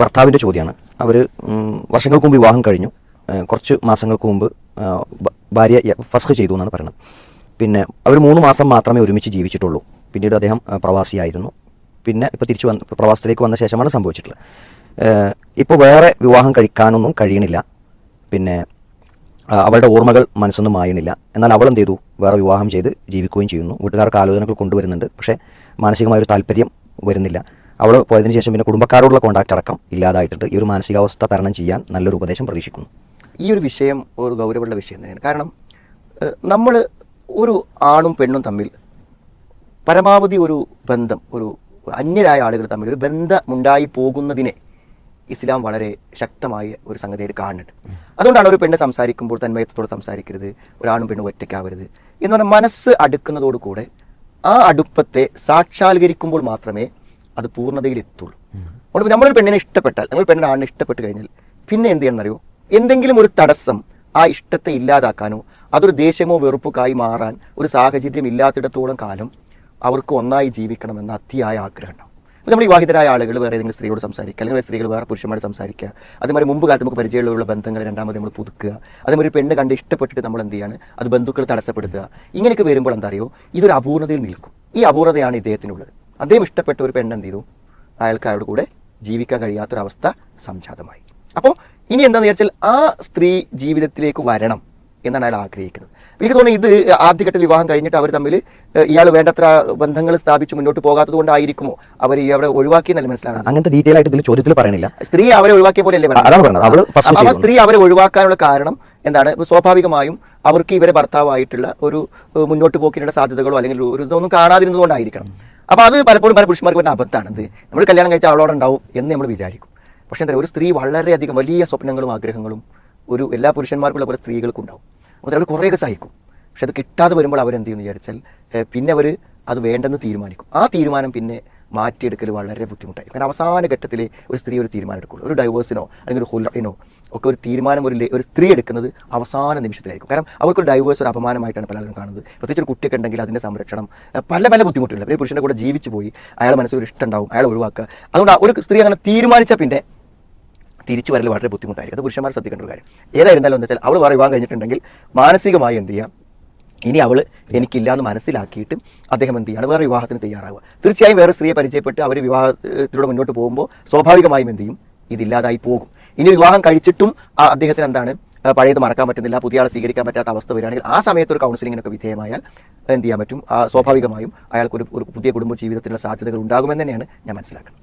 ഭർത്താവിൻ്റെ ചോദ്യമാണ്. അവർ വർഷങ്ങൾക്ക് മുമ്പ് വിവാഹം കഴിഞ്ഞു. കുറച്ച് മാസങ്ങൾക്ക് മുമ്പ് ഭാര്യ ഫസ്ഖ് ചെയ്തു എന്നാണ് പറയുന്നത്. പിന്നെ അവർ 3 മാസം മാത്രമേ ഒരുമിച്ച് ജീവിച്ചിട്ടുള്ളൂ. പിന്നീട് അദ്ദേഹം പ്രവാസിയായിരുന്നു. പിന്നെ ഇപ്പോൾ തിരിച്ചു പ്രവാസത്തിലേക്ക് വന്ന ശേഷമാണ് സംഭവിച്ചിട്ടുള്ളത്. ഇപ്പോൾ വേറെ വിവാഹം കഴിക്കാനൊന്നും കഴിയണില്ല. പിന്നെ അവളുടെ ഓർമ്മകൾ മനസ്സൊന്നും മായണില്ല. എന്നാൽ അവൾ എന്ത് ചെയ്തു? വേറെ വിവാഹം ചെയ്ത് ജീവിക്കുകയും ചെയ്യുന്നു. വീട്ടുകാർക്ക് ആലോചനകൾ കൊണ്ടുവരുന്നുണ്ട്. പക്ഷേ മാനസികമായൊരു താല്പര്യം വരുന്നില്ല. അവൾ പോയതിനു ശേഷം പിന്നെ കുടുംബക്കാരോടുള്ള കോൺടാക്റ്റ് അടക്കം ഇല്ലാതായിട്ടുണ്ട്. ഈ ഒരു മാനസികാവസ്ഥ തരണം ചെയ്യാൻ നല്ലൊരു ഉപദേശം പ്രതീക്ഷിക്കുന്നു. ഈ ഒരു വിഷയം ഒരു ഗൗരവമുള്ള വിഷയം തന്നെയാണ്. കാരണം നമ്മൾ ഒരു ആണും പെണ്ണും തമ്മിൽ പരമാവധി ഒരു ബന്ധം, ഒരു അന്യരായ ആളുകൾ തമ്മിൽ ഒരു ബന്ധമുണ്ടായി പോകുന്നതിനെ ഇസ്ലാം വളരെ ശക്തമായ ഒരു സംഗതിയായിട്ട് കാണുന്നുണ്ട്. അതുകൊണ്ടാണ് ഒരു പെണ്ണ് സംസാരിക്കുമ്പോൾ തന്മയത്തോടെ സംസാരിക്കരുത്, ഒരാണും പെണ്ണും ഒറ്റയ്ക്കാവരുത് എന്ന് പറഞ്ഞാൽ മനസ്സ് അടുക്കുന്നതോടുകൂടെ ആ അടുപ്പത്തെ സാക്ഷാത്കരിക്കുമ്പോൾ മാത്രമേ അത് പൂർണ്ണതയിലെത്തുള്ളൂ. അതുകൊണ്ട് നമ്മളൊരു പെണ്ണിനെ ഇഷ്ടപ്പെട്ടാൽ, നമ്മൾ പെണ്ണിനെ ആണിനെ ഇഷ്ടപ്പെട്ട് കഴിഞ്ഞാൽ പിന്നെ എന്ത് ചെയ്യണമെന്നറിയോ? എന്തെങ്കിലും ഒരു തടസ്സം ആ ഇഷ്ടത്തെ ഇല്ലാതാക്കാനോ അതൊരു ദേഷ്യമോ വെറുപ്പൊക്കായി മാറാൻ ഒരു സാഹചര്യം ഇല്ലാത്തിടത്തോളം കാലം അവർക്ക് ഒന്നായി ജീവിക്കണമെന്ന അതിയായ ആഗ്രഹം ഉണ്ടാവും. നമ്മൾ വിവാഹിതരായ ആളുകൾ വേറെ ഏതെങ്കിലും സ്ത്രീയോട് സംസാരിക്കുക, അല്ലെങ്കിൽ സ്ത്രീകൾ വേറെ പുരുഷന്മാരോട് സംസാരിക്കുക. അതേമാതിരി മുമ്പ് കാലത്ത് നമുക്ക് പരിചയമുള്ള ബന്ധങ്ങൾ രണ്ടാമത് നമ്മൾ പുതുക്കുക. അതേമാതിരി പെണ്ണ് കണ്ട് ഇഷ്ടപ്പെട്ടിട്ട് നമ്മൾ എന്ത് ചെയ്യാണ്? അത് ബന്ധുക്കൾ തടസ്സപ്പെടുത്തുക. ഇങ്ങനെയൊക്കെ വരുമ്പോൾ എന്താ അറിയോ? ഇതൊരു അപൂർണതയിൽ നിൽക്കും. ഈ അപൂർണതയാണ് ഇദ്ദേഹത്തിനുള്ളത്. അദ്ദേഹം ഇഷ്ടപ്പെട്ട ഒരു പെണ്ണ് എന്ത് ചെയ്തു? അയാൾക്ക് അയാളുടെ കൂടെ ജീവിക്കാൻ കഴിയാത്തൊരവസ്ഥ സംജാതമായി. അപ്പോൾ ഇനി എന്താണെന്ന് വിചാരിച്ചാൽ ആ സ്ത്രീ ജീവിതത്തിലേക്ക് വരണം എന്നാണ് അയാൾ ആഗ്രഹിക്കുന്നത്. എനിക്ക് തോന്നുന്നു ഇത് ആദ്യഘട്ടത്തിൽ വിവാഹം കഴിഞ്ഞിട്ട് അവർ തമ്മിൽ ഇയാൾ വേണ്ടത്ര ബന്ധങ്ങൾ സ്ഥാപിച്ച് മുന്നോട്ട് പോകാത്തത് കൊണ്ടായിരിക്കുമോ അവർ അവിടെ ഒഴിവാക്കിയെന്നല്ല മനസ്സിലാകുന്നത്. അങ്ങനത്തെ ഡീറ്റെയിൽ ആയിട്ട് ഇതിൽ ചോദ്യത്തിൽ പറയണില്ല. സ്ത്രീ അവരെ ഒഴിവാക്കിയ പോലെയല്ലേ പറയുന്നത്. ആ സ്ത്രീ അവരെ ഒഴിവാക്കാനുള്ള കാരണം എന്താണ്? സ്വാഭാവികമായും അവർക്ക് ഇവരെ ഭർത്താവായിട്ടുള്ള ഒരു മുന്നോട്ട് പോക്കിനുള്ള സാധ്യതകളോ അല്ലെങ്കിൽ ഒരു ഇതൊന്നും കാണാതിരുന്നതുകൊണ്ടായിരിക്കണം. അപ്പോൾ അത് പലപ്പോഴും പല പുരുഷന്മാർക്ക് വരുന്ന അബദ്ധമാണത്. നമ്മൾ കല്യാണം കഴിച്ച അവളോടെ ഉണ്ടാവും എന്ന് നമ്മൾ വിചാരിക്കും. പക്ഷേ എന്താ, ഒരു സ്ത്രീ വളരെയധികം വലിയ സ്വപ്നങ്ങളും ആഗ്രഹങ്ങളും ഒരു എല്ലാ പുരുഷന്മാർക്കുള്ള പോലെ സ്ത്രീകൾക്കും ഉണ്ടാവും. അപ്പോൾ അവർ കുറേയൊക്കെ സഹിക്കും. പക്ഷെ അത് കിട്ടാതെ വരുമ്പോൾ അവരെന്ത് ചെയ്യുമെന്ന് വിചാരിച്ചാൽ പിന്നെ അവർ അത് വേണ്ടെന്ന് തീരുമാനിക്കും. ആ തീരുമാനം പിന്നെ മാറ്റിയെടുക്കൽ വളരെ ബുദ്ധിമുട്ടായിരിക്കും. കാരണം അവസാന ഘട്ടത്തിൽ ഒരു സ്ത്രീ ഒരു തീരുമാനം എടുക്കുള്ളൂ. ഒരു ഡൈവേഴ്സിനോ അല്ലെങ്കിൽ ഒരു ഹുലഇനോ ഒക്കെ ഒരു തീരുമാനം ഒരു സ്ത്രീ എടുക്കുന്നത് അവസാന നിമിഷത്തിലായിരിക്കും. കാരണം അവർക്കൊരു ഡൈവേഴ്സ് ഒരു അപമാനമായിട്ടാണ് പലരും കാണുന്നത്. പ്രത്യേകിച്ച് ഒരു കുട്ടിയൊക്കെ ഉണ്ടെങ്കിൽ അതിൻ്റെ സംരക്ഷണം പല ബുദ്ധിമുട്ടുണ്ട്. പിന്നെ പുരുഷൻ്റെ കൂടെ ജീവിച്ചു പോയി അയാളെ മനസ്സിലൊരു ഇഷ്ടം ഉണ്ടാവും, അയാളെ ഒഴിവാക്കുക. അതുകൊണ്ട് ഒരു സ്ത്രീ അങ്ങനെ തീരുമാനിച്ചാൽ പിന്നെ തിരിച്ചു വരൽ വളരെ ബുദ്ധിമുട്ടായിരിക്കും. അത് പുരുഷന്മാർ ശ്രദ്ധിക്കേണ്ട ഒരു കാര്യം. ഏതായിരുന്നാലും എന്ന് വെച്ചാൽ അവൾ വേറെ വിവാഹം കഴിഞ്ഞിട്ടുണ്ടെങ്കിൽ മാനസികമായി എന്ത് ചെയ്യാം? ഇനി അവൾ എനിക്കില്ല എന്ന് മനസ്സിലാക്കിയിട്ട് അദ്ദേഹം എന്ത് ചെയ്യാണ്? വേറെ വിവാഹത്തിന് തയ്യാറാവുക. തീർച്ചയായും വേറെ സ്ത്രീയെ പരിചയപ്പെട്ട് അവർ വിവാഹത്തിലൂടെ മുന്നോട്ട് പോകുമ്പോൾ സ്വാഭാവികമായും എന്ത് ചെയ്യും? ഇതില്ലാതായി പോകും. ഇനി വിവാഹം കഴിച്ചിട്ടും അദ്ദേഹത്തിന് എന്താണ് പഴയത് മറക്കാൻ പറ്റുന്നില്ല, പുതിയ ആളെ സ്വീകരിക്കാൻ പറ്റാത്ത അവസ്ഥ വരികയാണെങ്കിൽ ആ സമയത്ത് ഒരു കൗൺസിലിങ്ങിനൊക്കെ വിധേയമായാൽ എന്ത് ചെയ്യാൻ പറ്റും? സ്വാഭാവികമായും അയാൾക്ക് ഒരു പുതിയ കുടുംബ ജീവിതത്തിനുള്ള സാധ്യതകൾ ഉണ്ടാകുമെന്ന് തന്നെയാണ് ഞാൻ മനസ്സിലാക്കുന്നത്.